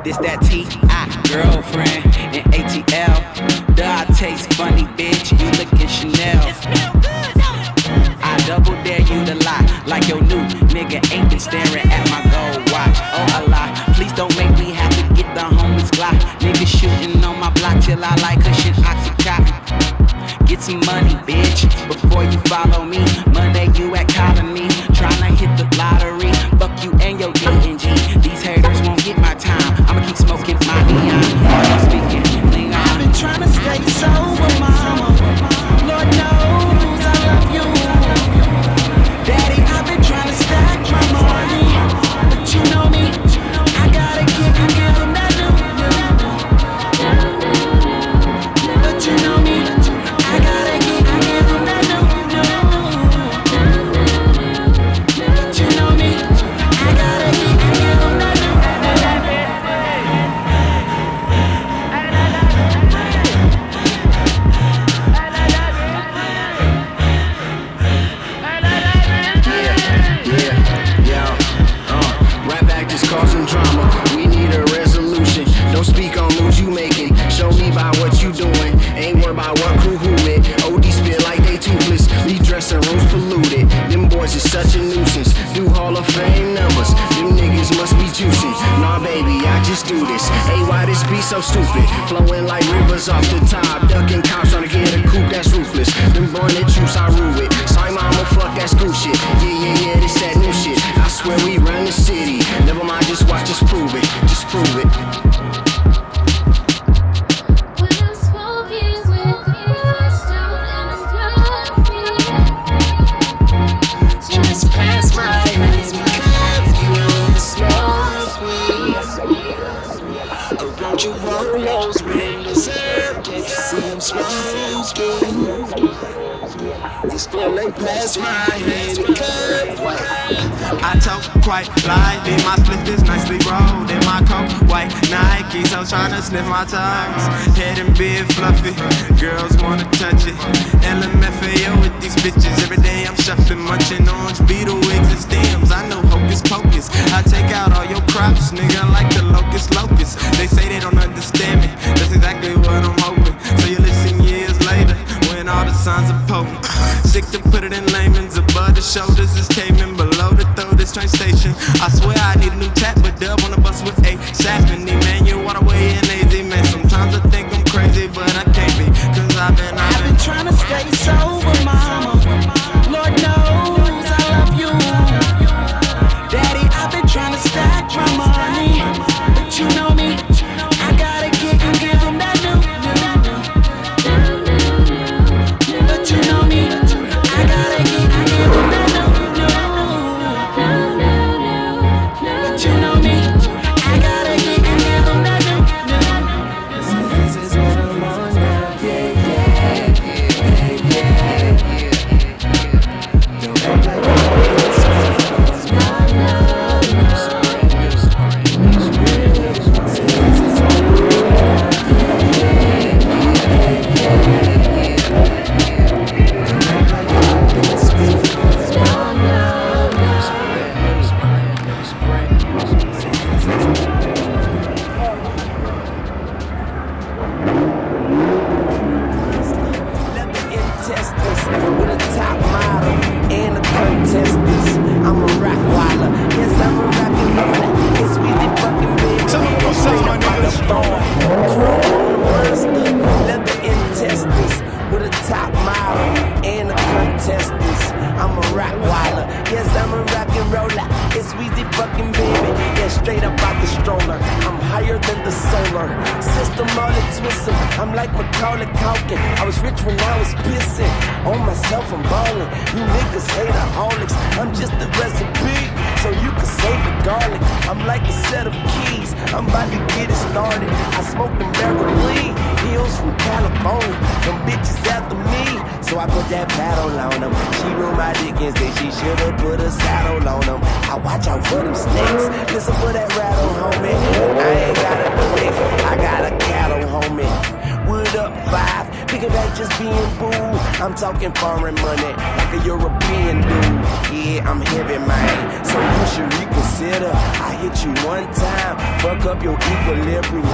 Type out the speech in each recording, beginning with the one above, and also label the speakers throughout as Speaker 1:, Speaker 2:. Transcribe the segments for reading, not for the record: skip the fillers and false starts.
Speaker 1: This that T.I. girlfriend in ATL. The I taste funny, bitch. You lookin' Chanel. I double dare you to lie, like your new nigga ain't been staring at my gold watch. Oh Allah, please don't make me have to get the homies Glock. Niggas shooting on my block till I like cushion Oxycontin. Get some money, bitch, before you follow me. Monday you at Colony, tryna hit the lottery. Fuck you and your D&G. These haters won't get my time. I'ma keep smoking my neon. I'm speaking Leon.
Speaker 2: I've been tryna stay sober, mama. Lord knows I love you. Daddy, I've been tryna stack my money, but you know me, I gotta give him that new. But you know me, I gotta give him that new. But you know me, I gotta give him that new.
Speaker 3: Rap actors causing drama, we need a resolution. Don't speak on moves you making, show me by what you doing. Ain't worried about what crew who with. OD spit like they toothless, these dressing rooms polluted. Them boys is such a nuisance, do Hall of Fame numbers. Them niggas must be juicing. Nah baby, I just do this. Hey, why this be so stupid? Flowing like rivers off the top, ducking cops trying to get a coupe that's ruthless. Them born that juice, I rule it. Sorry mama, fuck that screw shit. Yeah, this that new shit. I swear we run the city. Never mind, just watch, just prove it. Just prove it.
Speaker 4: When I'm smoking with the best out and I'm driving,
Speaker 2: Just pass my hands because you know the smoke weed. Oh, don't you roll those windows up? Can't you see I'm smoking? You still ain't pass my hands because
Speaker 5: I talk quite lively, my split is nicely rolled in my coat, white Nikes, I'm tryna sniff my toes, head and beard fluffy, girls wanna touch it, LMFAO with these bitches, every day I'm shuffling, munching orange beetle wigs and stems, I know hocus pocus, I take out all your crops, nigga, like the locust, they say they don't understand me, that's exactly what I'm hoping, so you listen years later, when all the signs are potent, sick to put it in layman's, above the shoulders is caving, below the throat is train station. I swear I need a new tap, but dub on the bus with a Chapman, Emmanuel Waterway and AZ, man. Sometimes I think I'm crazy, but I can't be, cause I've been
Speaker 2: tryna stay sober, mama. Lord knows I love you. Daddy, I've been tryna stack my money, but you know me, I gotta give him that new. But you know me, I gotta give him that new. But you know me, I gotta give him that new. This is what I'm on now, yeah. Don't act like Piggyback just being boo. I'm talking foreign money like a European dude. Yeah, I'm heavy, man, so you should reconsider. I hit you one time, fuck up your equilibrium.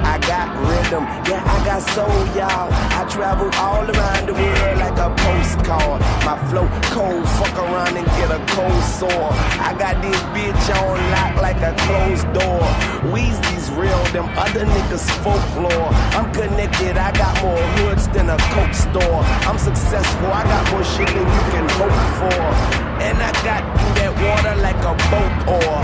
Speaker 2: I got rhythm, yeah, I got soul, y'all. I travel all around the world like a postcard. My flow cold, fuck around and get a cold sore. I got this bitch on lock like a closed door. Weezy's real, them other niggas folklore. I'm connected, I got more hoods than a Coke store. I'm successful, I got more shit than you can hope for. And I got through that water like a boat oar.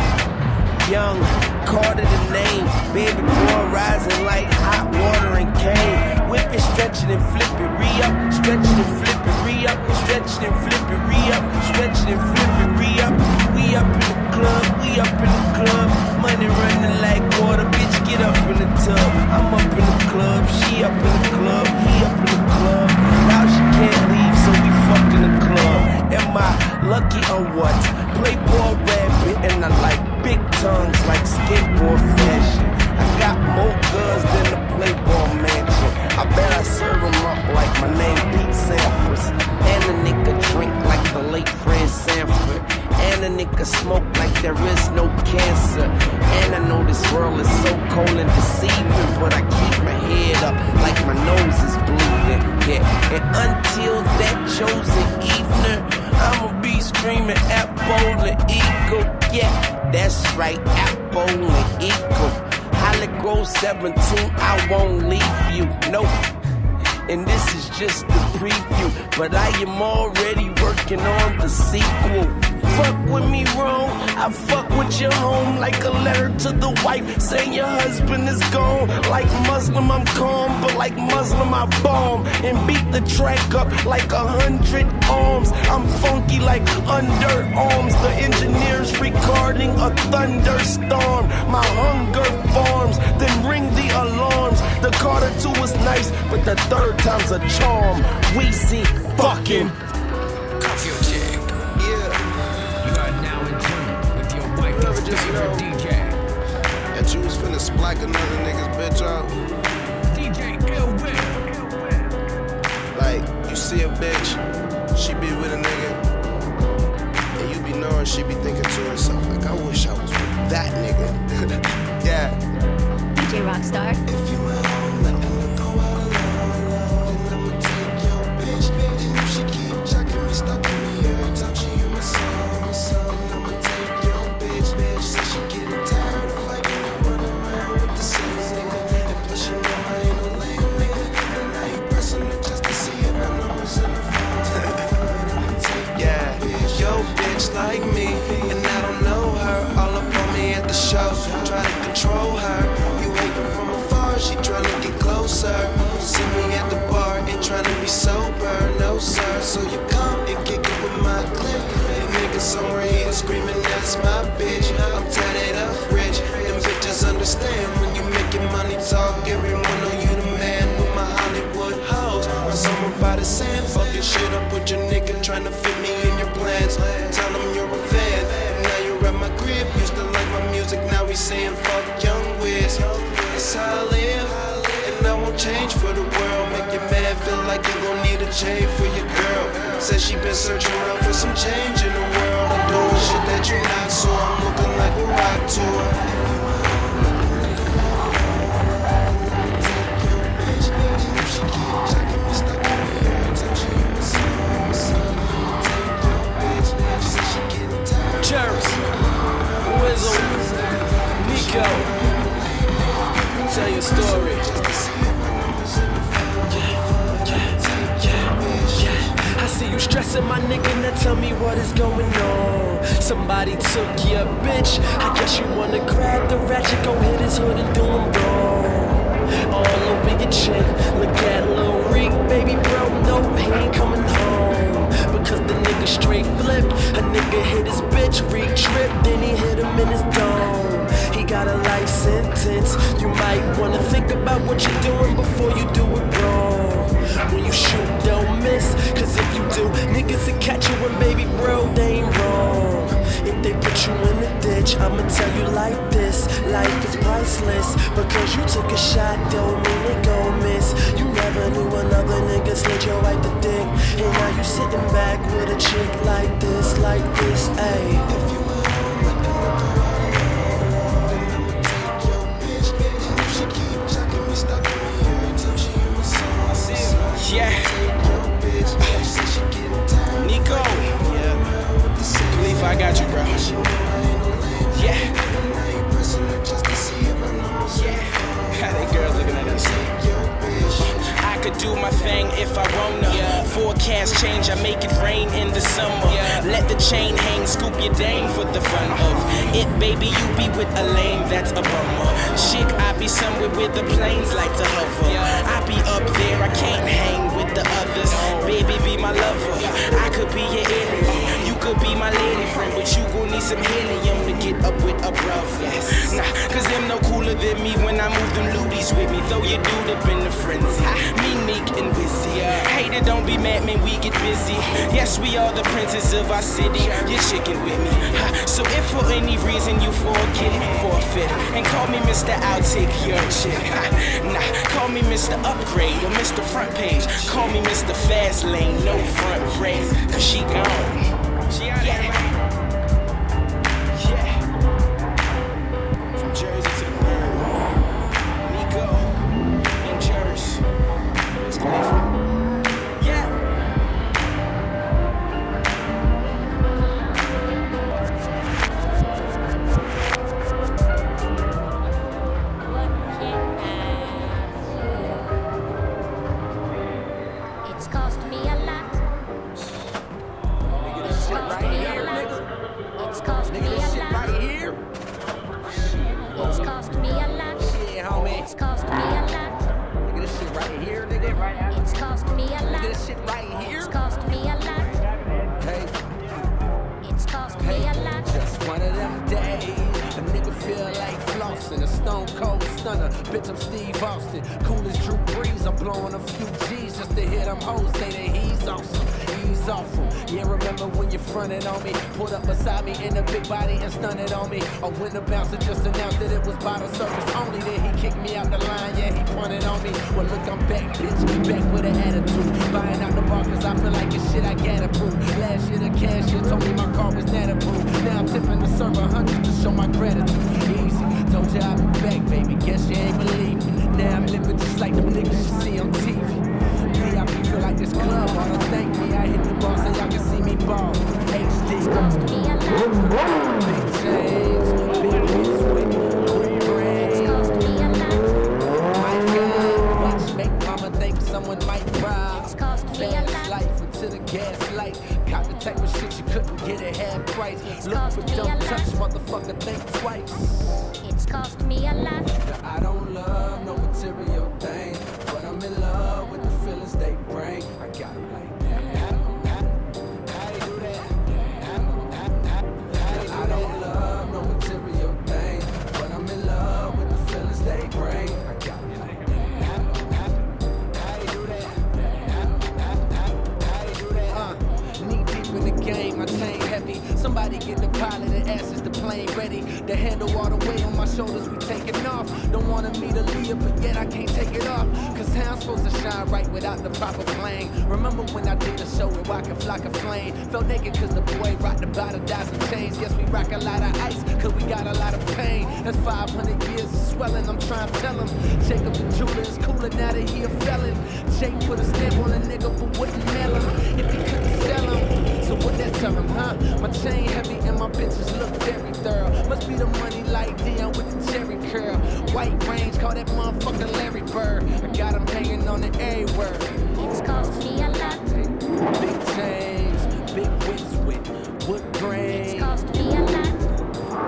Speaker 2: Young, Carter the name, baby boy rising like hot water and cane. Whip it, stretch it and flip it, re-up, stretch it and flip it, re-up, stretch it and flip it, re-up, stretch it and flip it, re-up. We up in the club, we up in the club, money running like water, bitch get up in the tub. I'm up in the club, she up in the club, he up in the club. Now she can't leave, so we fucked in the club. Am I lucky or what? Playboy rabbit and I like big tongues like skateboard fashion. I got more guns than the Playboy mansion. I bet I serve them up like my name Pete Sampras. And a nigga drink like the late Fred Sanford. And a nigga smoke like there is no cancer. And I know this world is so cold and deceiving, but I keep my head up like my nose is bleeding. Yeah, and until that chosen evening, I'ma be screaming at Bowling Eagle. Yeah, that's right, at Bowling Eagle. Holly Grove 17, I won't leave you, nope. And this is just the preview, but I am already working on the sequel. Fuck with me wrong, I fuck with your home like a letter to the wife saying your husband is gone. Like Muslim I'm calm, but like Muslim I bomb and beat the track up like 100 arms. I'm funky like underarms. The engineer's recording a thunderstorm. My hunger forms, then ring the alarms. The Carter 2 was nice, but the third time's a charm. We see fucking
Speaker 6: Cuff your chick. You are now in tune with your wife's favorite DJ.
Speaker 7: That you was finna splack another nigga's bitch out.
Speaker 6: DJ Ill Will.
Speaker 7: Like, you see a bitch, she be with a nigga, and you be knowing she be thinking to herself, like, I wish I was with that nigga. Yeah.
Speaker 8: DJ Rockstar.
Speaker 7: If you at home, let me go out alone. Then I'ma take your bitch. And if she keep jacking me, stalking me every time she hear my song, then I'ma take your bitch. Say she getting tired of fighting and running around with the same nigga. And plus you know I ain't no lame nigga. And now you pressing it just to see if my number's in the phone. Yeah, yo bitch like me, and I don't know her. All up on me at the show, try to control her. You hating from afar, she tryna get closer. See me at the bar, ain't tryna be sober, no sir. So you come and kick it with my clip. And niggas somewhere here screaming, that's my bitch. I'm tatted up rich, them bitches understand. When you making money talk, everyone know you the man with my Hollywood hoes. When someone by the sand, fucking shit up with your nigga, tryna fit me in your plans. Tell them you're a fan, and now you're at my crib. Used to like my music, now we saying fuck Young Wiz. That's how I live, and I won't change for the world. Make your man feel like you gon' need a chain for your girl. Said she been searching around for some change in the world. I'm doing shit that you're not, so I'm looking like a rock tour.
Speaker 2: Jerks, Wizzle, Nico, tell your story. I see you stressing, my nigga, now tell me what is going on. Somebody took your bitch, I guess you wanna grab the ratchet, go hit his hood and do him wrong. All over your chick, look at Lil Reek, baby bro, no, he ain't coming home. Because the nigga straight flipped, a nigga hit his bitch, re-tripped, then he hit him in his dome. He got a life sentence, you might wanna think about what you're doing before you do it wrong. When you shoot, don't miss, cause if you do, niggas will catch you and baby bro, they ain't wrong. If they put you in the ditch, I'ma tell you like this, life is priceless. Because you took a shot, don't mean it gon' miss. You never knew another sitting back with a chick like this, ayy.
Speaker 7: If you at home, let the liquor all alone. Then I'ma take your bitch. And if she keep jacking me, stalking me every time she in my song.
Speaker 1: Yeah.
Speaker 7: Take your bitch. She say she getting tired.
Speaker 1: Nico. Believe I got you, bro. Yeah. Yeah. They girls looking at us. I could do my thing if I wanna. Forecast change, I make it rain in the summer. Let the chain hang, scoop your dame for the fun of it, baby. You be with a lame, that's a bummer. Shit, I be somewhere where the planes like to hover. I be up there, I can't hang with the others. Baby, be my lover. I could be your alien. You could be my lady friend, but you gon' need some helium to get up with a brother. Nah, cause them no cooler than me when I move them looties with me. Throw your dude up in the frenzy. Me, meek and busy. Hater, don't be mad, man, we get busy. Yes, we are the princes of our city. You're chicken with me. So if for any reason you forfeit, and call me Mr. I'll take your chick. Nah, call me Mr. Upgrade or Mr. Front Page. Call me Mr. Fast Lane, no front race. Cause she gone. She out there. Yeah. From Jersey to the bird. Nico in Jersey. Let's go. Yeah.
Speaker 4: It's cost me a lot. It's cost me a lot. It's cost me a lot. It's cost me a lot.
Speaker 6: Shit, homie.
Speaker 4: It's cost me a lot.
Speaker 6: Look at this shit right here, nigga.
Speaker 4: It's cost me a
Speaker 6: Look at
Speaker 4: lot.
Speaker 6: this shit right here.
Speaker 4: It's cost me a lot.
Speaker 6: Hey,
Speaker 4: It's cost me a lot.
Speaker 6: just one of them days. A nigga feel like flossing, a stone cold stunner. Bitch, I'm Steve Austin. Cool as Drew Brees, I'm blowing a few G's just to hear them hoes say that he's awesome. He's awful. Yeah, remember when you fronted on me? Pulled up beside me in a big body and stunted on me. Or when the bouncer just announced that it was bottle service only. Then he kicked me out the line, yeah, he punted on me. Well, look, I'm back, bitch, back with an attitude. Buying out the bar cause I feel like it's shit I gotta prove. Last year the cashier told me my car was not approved. Now I'm tipping the server hundreds to show my gratitude. Easy, told you I'll be back, baby, guess you ain't believe me. Now I'm living just like them niggas you see on TV. VIP feel like this club, wanna thank me. I hit the bar so y'all can see me ball. HD,
Speaker 4: Cost me a lot.
Speaker 6: big chains, big hits with quick
Speaker 4: It's
Speaker 6: brains.
Speaker 4: cost me a lot.
Speaker 6: My God, watch make mama think someone might cry.
Speaker 4: It's cost me a
Speaker 6: Fast
Speaker 4: lot.
Speaker 6: life until the gas light. Cop the type of shit you couldn't get at half price. Look
Speaker 4: cost
Speaker 6: but
Speaker 4: me a
Speaker 6: don't
Speaker 4: lot.
Speaker 6: touch, motherfucker, think twice.
Speaker 4: It's cost me a lot.
Speaker 6: Now, I don't love no material thing, but I'm in love with the feelings they bring. I got 'em like that. How you do that? I don't love no material thing, but I'm in love with the feelings they bring. I got 'em like that. How you do that? How you do that? Knee deep in the game, my chain heavy. Somebody get the pilot and ask is the plane ready to handle all the weight on my shoulders. We taking off. Don't wanna meet a Leah, but yet I can't take it off. Cause town's supposed to shine right without the proper plane. Remember when I did a show where I could flock a flame? Felt naked cause the boy rocked about a dozen chains. Guess we rock a lot of ice cause we got a lot of pain. That's 500 years of swelling. I'm trying to tell him Jacob the jeweler is cooler now that he a felon. Jake put a stamp on a nigga but wouldn't mail him if he couldn't sell him. So what that tell him, huh? My chain heavy and my bitches look very thorough. Must be the money like Dion with the cherry curl. White range, call that motherfucker Larry Bird. I got him hanging on the A word.
Speaker 4: It's cost me a lot.
Speaker 6: Big chains, big whips with wood grain.
Speaker 4: It's cost me a lot.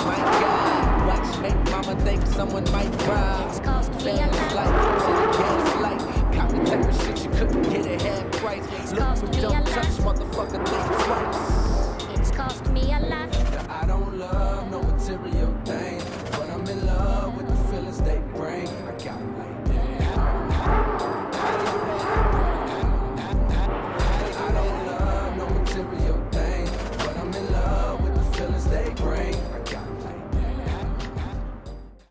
Speaker 6: My God, watch make mama think someone might cry.
Speaker 4: It's cost me a
Speaker 6: Fast
Speaker 4: lot.
Speaker 6: life until the gas light. Cop the type of shit you couldn't get at half price. Look
Speaker 4: cost
Speaker 6: but
Speaker 4: me a
Speaker 6: don't
Speaker 4: lot.
Speaker 6: touch, motherfucker, think twice.